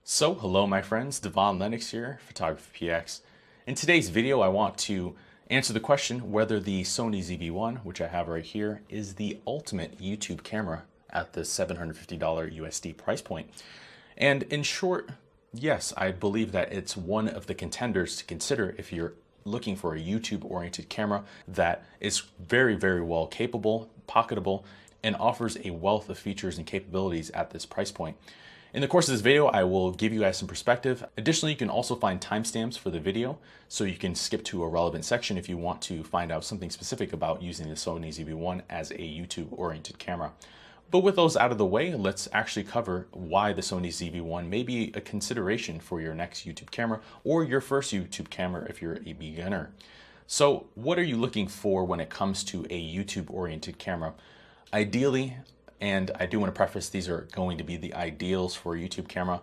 So hello my friends, Devaun Lennox here, PhotographyPX. In today's video I want to answer the question whether the Sony ZV-1, which I have right here, is the ultimate YouTube camera at the $750 USD price point. And in short, yes, I believe that it's one of the contenders to consider if you're looking for a YouTube-oriented camera that is very well capable, pocketable, and offers a wealth of features and capabilities at this price point. In the course of this video, I will give you guys some perspective. Additionally, you can also find timestamps for the video, so you can skip to a relevant section if you want to find out something specific about using the Sony ZV-1 as a YouTube-oriented camera. But with those out of the way, let's actually cover why the Sony ZV-1 may be a consideration for your next YouTube camera or your first YouTube camera if you're a beginner. So what are you looking for when it comes to a YouTube-oriented camera? Ideally, and I do want to preface, these are going to be the ideals for a YouTube camera.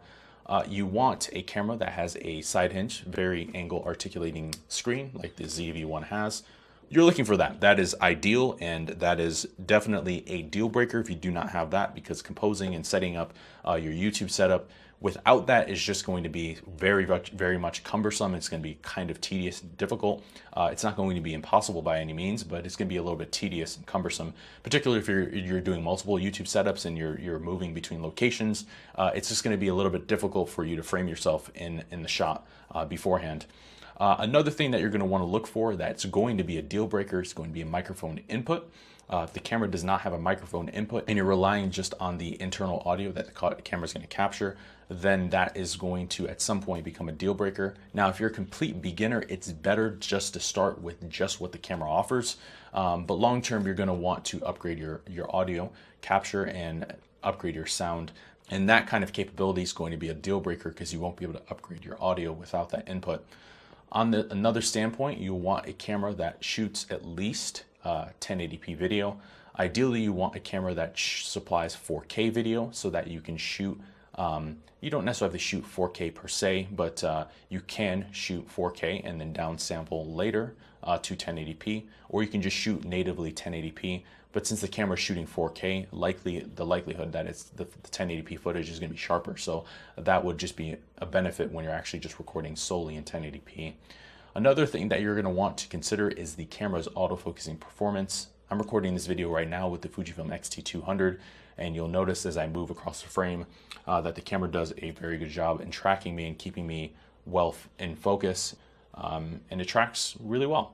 You want a camera that has a side hinge, very angle articulating screen like the ZV-1 has. You're looking for that. That is ideal, and that is definitely a deal breaker if you do not have that, because composing and setting up your YouTube setup without that is just going to be very much cumbersome. It's going to be kind of tedious and difficult. It's not going to be impossible by any means, but it's going to be a little bit tedious and cumbersome, particularly if you're doing multiple YouTube setups and you're moving between locations. It's just going to be a little bit difficult for you to frame yourself in the shot beforehand. Another thing that you're going to want to look for that's going to be a deal breaker is going to be a microphone input. If the camera does not have a microphone input and you're relying just on the internal audio that the camera is going to capture, then that is going to at some point become a deal breaker. Now, if you're a complete beginner, it's better just to start with just what the camera offers. But long term, you're going to want to upgrade your audio capture and upgrade your sound. And that kind of capability is going to be a deal breaker because you won't be able to upgrade your audio without that input. On another standpoint, you want a camera that shoots at least 1080p video. Ideally, you want a camera that supplies 4K video so that you can shoot, you don't necessarily have to shoot 4K per se, but you can shoot 4K and then downsample later to 1080p, or you can just shoot natively 1080p. But since the camera is shooting 4K, the likelihood that the 1080p footage is going to be sharper. So that would just be a benefit when you're actually just recording solely in 1080p. Another thing that you're going to want to consider is the camera's autofocusing performance. I'm recording this video right now with the Fujifilm X-T200, and you'll notice as I move across the frame that the camera does a very good job in tracking me and keeping me well in focus, and it tracks really well.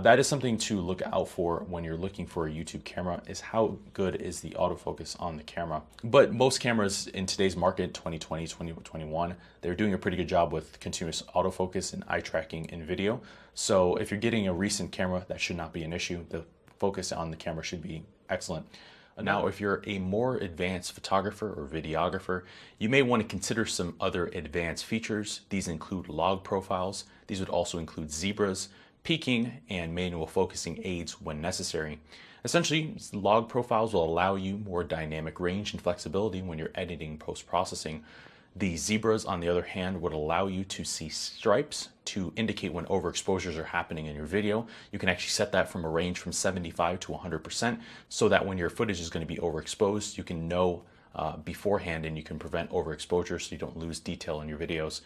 That is something to look out for when you're looking for a YouTube camera, is how good is the autofocus on the camera. But most cameras in today's market, 2020, 2021, they're doing a pretty good job with continuous autofocus and eye tracking in video. So if you're getting a recent camera, that should not be an issue. The focus on the camera should be excellent. Now, if you're a more advanced photographer or videographer, you may want to consider some other advanced features. These include log profiles. These would also include zebras, peaking, and manual focusing aids when necessary. Essentially, log profiles will allow you more dynamic range and flexibility when you're editing post-processing. The zebras, on the other hand, would allow you to see stripes to indicate when overexposures are happening in your video. You can actually set that from a range from 75 to 100% so that when your footage is going to be overexposed, you can know beforehand and you can prevent overexposure so you don't lose detail in your videos.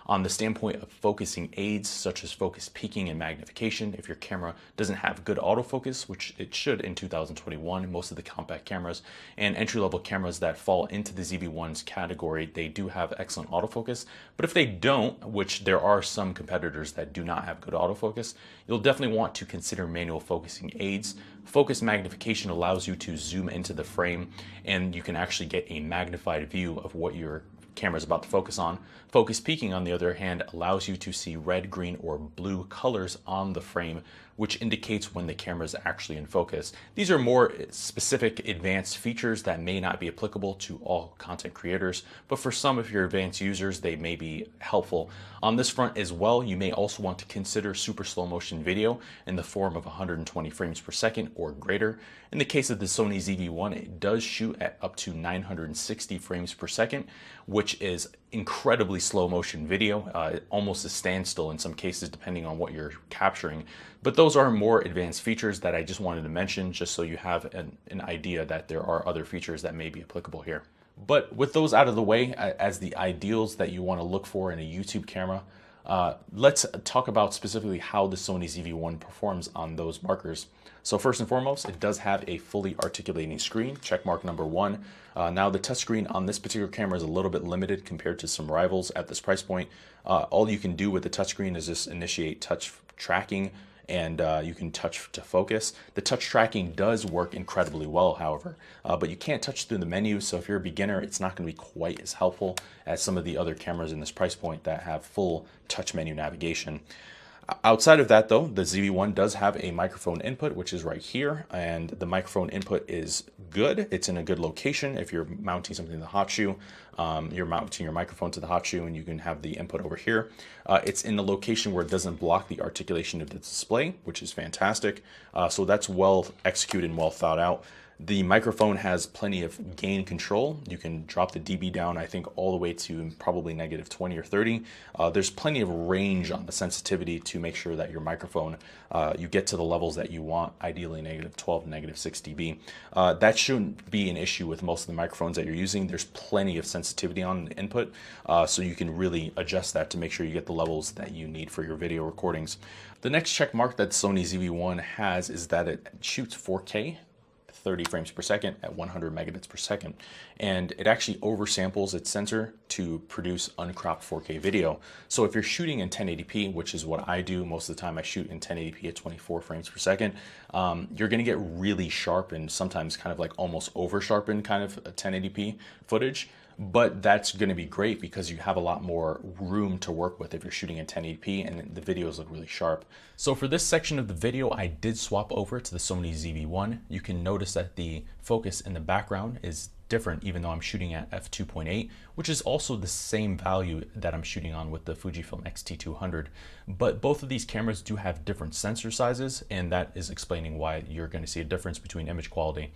On the standpoint of focusing aids, such as focus peaking and magnification, if your camera doesn't have good autofocus, which it should in 2021, most of the compact cameras and entry-level cameras that fall into the ZV-1's category, they do have excellent autofocus. But if they don't, which there are some competitors that do not have good autofocus, you'll definitely want to consider manual focusing aids. Focus magnification allows you to zoom into the frame, and you can actually get a magnified view of what your camera is about to focus on. Focus peaking, on the other hand, allows you to see red, green, or blue colors on the frame, which indicates when the camera is actually in focus. These are more specific advanced features that may not be applicable to all content creators, but for some of your advanced users, they may be helpful. On this front as well, you may also want to consider super slow motion video in the form of 120 frames per second or greater. In the case of the Sony ZV-1, it does shoot at up to 960 frames per second, which is incredibly slow motion video, almost a standstill in some cases depending on what you're capturing. But those are more advanced features that I just wanted to mention, just so you have an idea that there are other features that may be applicable here. But with those out of the way, as the ideals that you want to look for in a YouTube camera, let's talk about specifically how the Sony ZV-1 performs on those markers. So first and foremost, it does have a fully articulating screen, check mark number one. Now the touchscreen on this particular camera is a little bit limited compared to some rivals at this price point. All you can do with the touchscreen is just initiate touch tracking, and you can touch to focus. The touch tracking does work incredibly well, however, but you can't touch through the menu, so if you're a beginner, it's not going to be quite as helpful as some of the other cameras in this price point that have full touch menu navigation. Outside of that though, the ZV-1 does have a microphone input, which is right here, and the microphone input is good. It's in a good location. If you're mounting something to the hot shoe, you're mounting your microphone to the hot shoe and you can have the input over here. It's in the location where it doesn't block the articulation of the display, which is fantastic. So that's well executed and well thought out. The microphone has plenty of gain control. You can drop the dB down, I think, all the way to probably negative 20 or 30. There's plenty of range on the sensitivity to make sure that your microphone, you get to the levels that you want, ideally negative 12, negative 6 dB. That shouldn't be an issue with most of the microphones that you're using. There's plenty of sensitivity on the input, so you can really adjust that to make sure you get the levels that you need for your video recordings. The next check mark that Sony ZV-1 has is that it shoots 4K. 30 frames per second at 100 megabits per second, and it actually oversamples its sensor to produce uncropped 4K video. So if you're shooting in 1080p, which is what I do most of the time, I shoot in 1080p at 24 frames per second, you're going to get really sharp and sometimes kind of like almost over sharpened kind of 1080p footage. But that's going to be great because you have a lot more room to work with if you're shooting in 1080p and the videos look really sharp. So for this section of the video, I did swap over to the Sony ZV-1. You can notice that the focus in the background is different even though I'm shooting at f2.8, which is also the same value that I'm shooting on with the Fujifilm X-T200. But both of these cameras do have different sensor sizes, and that is explaining why you're going to see a difference between image quality.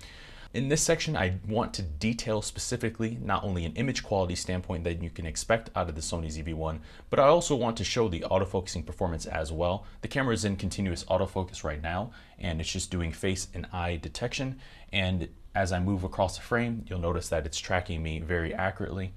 In this section, I want to detail specifically not only an image quality standpoint that you can expect out of the Sony ZV-1, but I also want to show the autofocusing performance as well. The camera is in continuous autofocus right now, and it's just doing face and eye detection. And as I move across the frame, you'll notice that it's tracking me very accurately.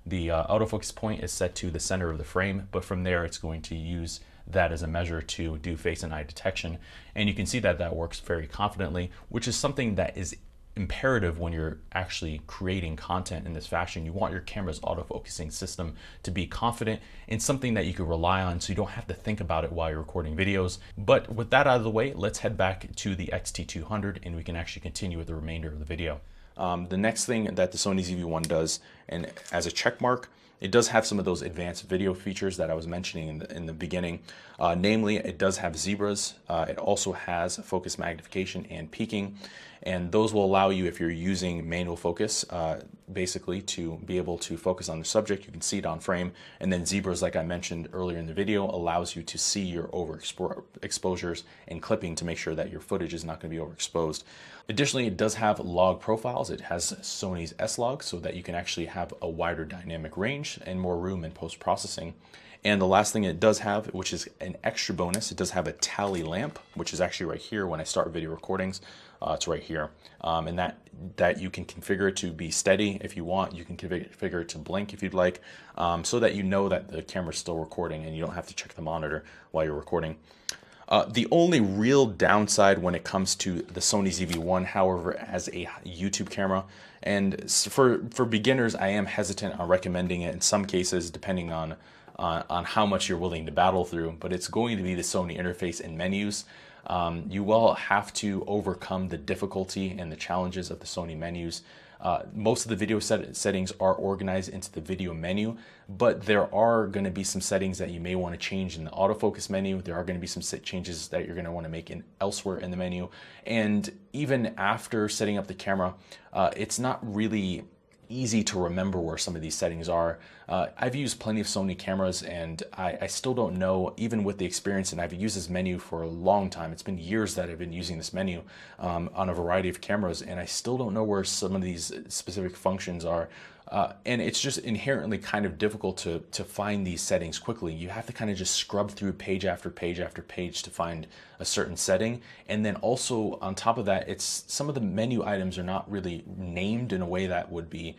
The autofocus point is set to the center of the frame, but from there it's going to use that as a measure to do face and eye detection. And you can see that that works very confidently, which is something that is imperative when you're actually creating content in this fashion. You want your camera's autofocusing system to be confident and something that you can rely on so you don't have to think about it while you're recording videos. But with that out of the way, let's head back to the X-T200 and we can actually continue with the remainder of the video. The next thing that the Sony ZV-1 does, and as a check mark, it does have some of those advanced video features that I was mentioning in the beginning. Namely, it does have zebras. It also has focus magnification and peaking. And those will allow you, if you're using manual focus, basically to be able to focus on the subject. You can see it on frame. And then zebras, like I mentioned earlier in the video, allows you to see your overexposures and clipping to make sure that your footage is not going to be overexposed. Additionally, it does have log profiles. It has Sony's S-Log so that you can actually have a wider dynamic range and more room in post-processing. And the last thing it does have, which is an extra bonus, it does have a tally lamp, which is actually right here when I start video recordings. It's right here. And that you can configure it to be steady if you want. You can configure it to blink if you'd like, so that you know that the camera's still recording and you don't have to check the monitor while you're recording. The only real downside when it comes to the Sony ZV-1, however, as a YouTube camera, and for beginners, I am hesitant on recommending it in some cases, depending on how much you're willing to battle through, but it's going to be the Sony interface and menus. You will have to overcome the difficulty and the challenges of the Sony menus. Most of the video settings are organized into the video menu, but there are going to be some settings that you may want to change in the autofocus menu. There are going to be some changes that you're going to want to make elsewhere in the menu. And even after setting up the camera, it's not really easy to remember where some of these settings are. I've used plenty of Sony cameras and I still don't know, even with the experience, and I've used this menu for a long time. It's been years that I've been using this menu on a variety of cameras, and I still don't know where some of these specific functions are. And it's just inherently kind of difficult to find these settings quickly. You have to kind of just scrub through page after page after page to find a certain setting. And then also on top of that, some of the menu items are not really named in a way that would be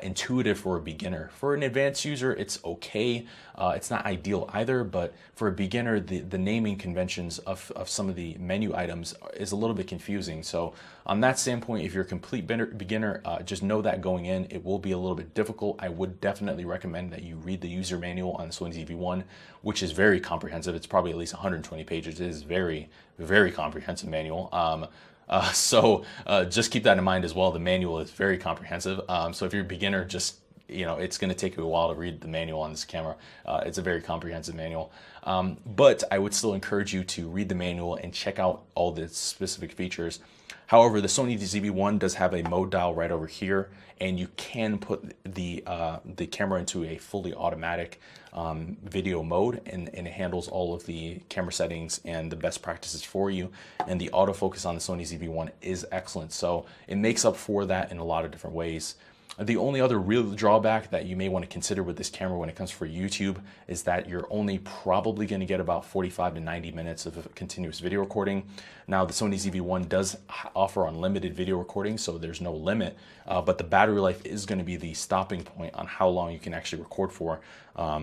intuitive for a beginner. For an advanced user, it's okay. It's not ideal either, but for a beginner, the naming conventions of some of the menu items is a little bit confusing. So on that standpoint, if you're a complete beginner, just know that going in, it will be a little bit difficult. I would definitely recommend that you read the user manual on the Sony ZV-1, which is very comprehensive. It's probably at least 120 pages. It is very, very comprehensive manual. So just keep that in mind as well. The manual is very comprehensive. So if you're a beginner, just, it's going to take you a while to read the manual on this camera. It's a very comprehensive manual. But I would still encourage you to read the manual and check out all the specific features. However, the Sony ZV-1 does have a mode dial right over here, and you can put the camera into a fully automatic video mode, and it handles all of the camera settings and the best practices for you. And the autofocus on the Sony ZV-1 is excellent, so it makes up for that in a lot of different ways. The only other real drawback that you may want to consider with this camera when it comes for YouTube is that you're only probably going to get about 45 to 90 minutes of continuous video recording. Now, the Sony ZV-1 does offer unlimited video recording, so there's no limit, but the battery life is going to be the stopping point on how long you can actually record for.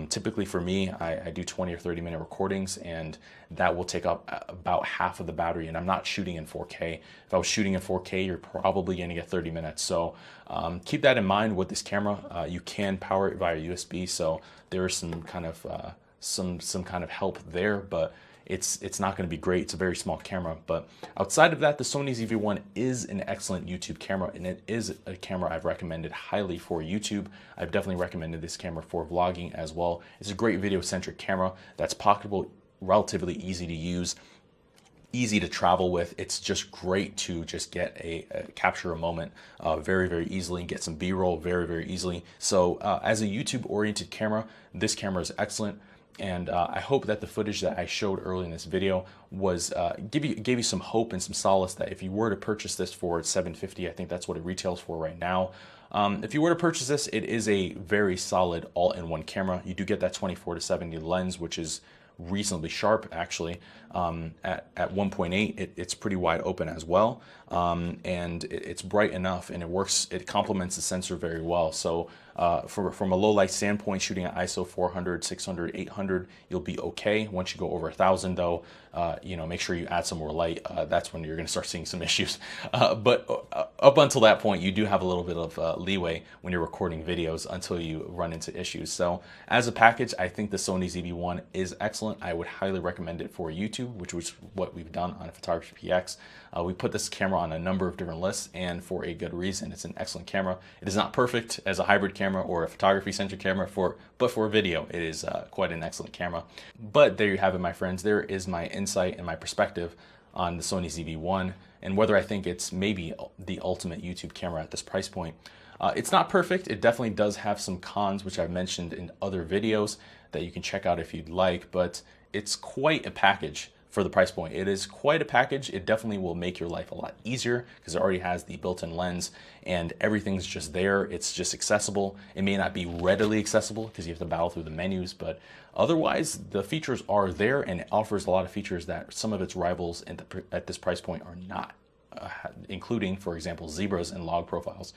Typically for me, I do 20 or 30-minute recordings, and that will take up about half of the battery, and I'm not shooting in 4K. If I was shooting in 4K, you're probably going to get 30 minutes. So keep that in mind with this camera. You can power it via USB, so there is some kind of help there, but it's not going to be great. It's a very small camera. But outside of that, the Sony ZV-1 is an excellent YouTube camera, and it is a camera I've recommended highly for YouTube. I've definitely recommended this camera for vlogging as well. It's a great video-centric camera that's pocketable, relatively easy to use, easy to travel with. It's just great to just get capture a moment very, very easily and get some B-roll very, very easily. So as a YouTube-oriented camera, this camera is excellent. And I hope that the footage that I showed early in this video was gave you some hope and some solace that if you were to purchase this for $750, I think that's what it retails for right now. If you were to purchase this, it is a very solid all-in-one camera. You do get that 24-70 lens, which is reasonably sharp actually. At 1.8 it's pretty wide open as well, and it's bright enough, and it complements the sensor very well. So from a low light standpoint, shooting at ISO 400, 600, 800, you'll be okay. Once you go over 1,000 though, make sure you add some more light. That's when you're going to start seeing some issues. But up until that point, you do have a little bit of leeway when you're recording videos until you run into issues. So as a package, I think the Sony ZV-1 is excellent. I would highly recommend it for YouTube, which was what we've done on PhotographyPX. We put this camera on a number of different lists, and for a good reason. It's an excellent camera. It is not perfect as a hybrid camera or a photography-centric camera, but for video, it is quite an excellent camera. But there you have it, my friends. There is my insight and my perspective on the Sony ZV-1 and whether I think it's maybe the ultimate YouTube camera at this price point. It's not perfect. It definitely does have some cons, which I've mentioned in other videos that you can check out if you'd like, but it's quite a package for the price point. It is quite a package. It definitely will make your life a lot easier because it already has the built-in lens and everything's just there. It's just accessible. It may not be readily accessible because you have to battle through the menus, but otherwise the features are there, and it offers a lot of features that some of its rivals at this price point are not. Including, for example, zebras and log profiles.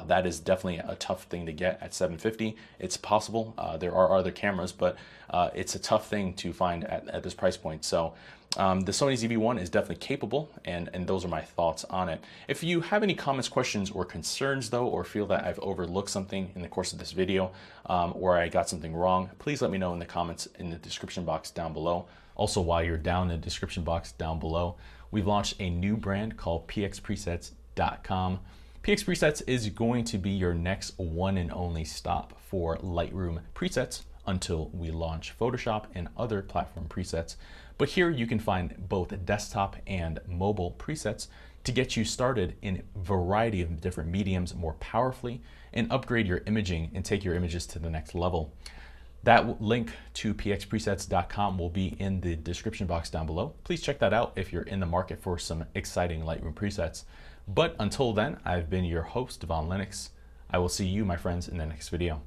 That is definitely a tough thing to get at $750. It's possible. There are other cameras, but it's a tough thing to find at this price point. So the Sony ZV-1 is definitely capable, and those are my thoughts on it. If you have any comments, questions, or concerns, though, or feel that I've overlooked something in the course of this video, or I got something wrong, please let me know in the comments in the description box down below. Also, while you're down in the description box down below, we've launched a new brand called pxpresets.com. PX Presets is going to be your next one and only stop for Lightroom presets until we launch Photoshop and other platform presets. But here you can find both desktop and mobile presets to get you started in a variety of different mediums more powerfully and upgrade your imaging and take your images to the next level. That link to pxpresets.com will be in the description box down below. Please check that out if you're in the market for some exciting Lightroom presets. But until then, I've been your host, Devaun Lennox. I will see you, my friends, in the next video.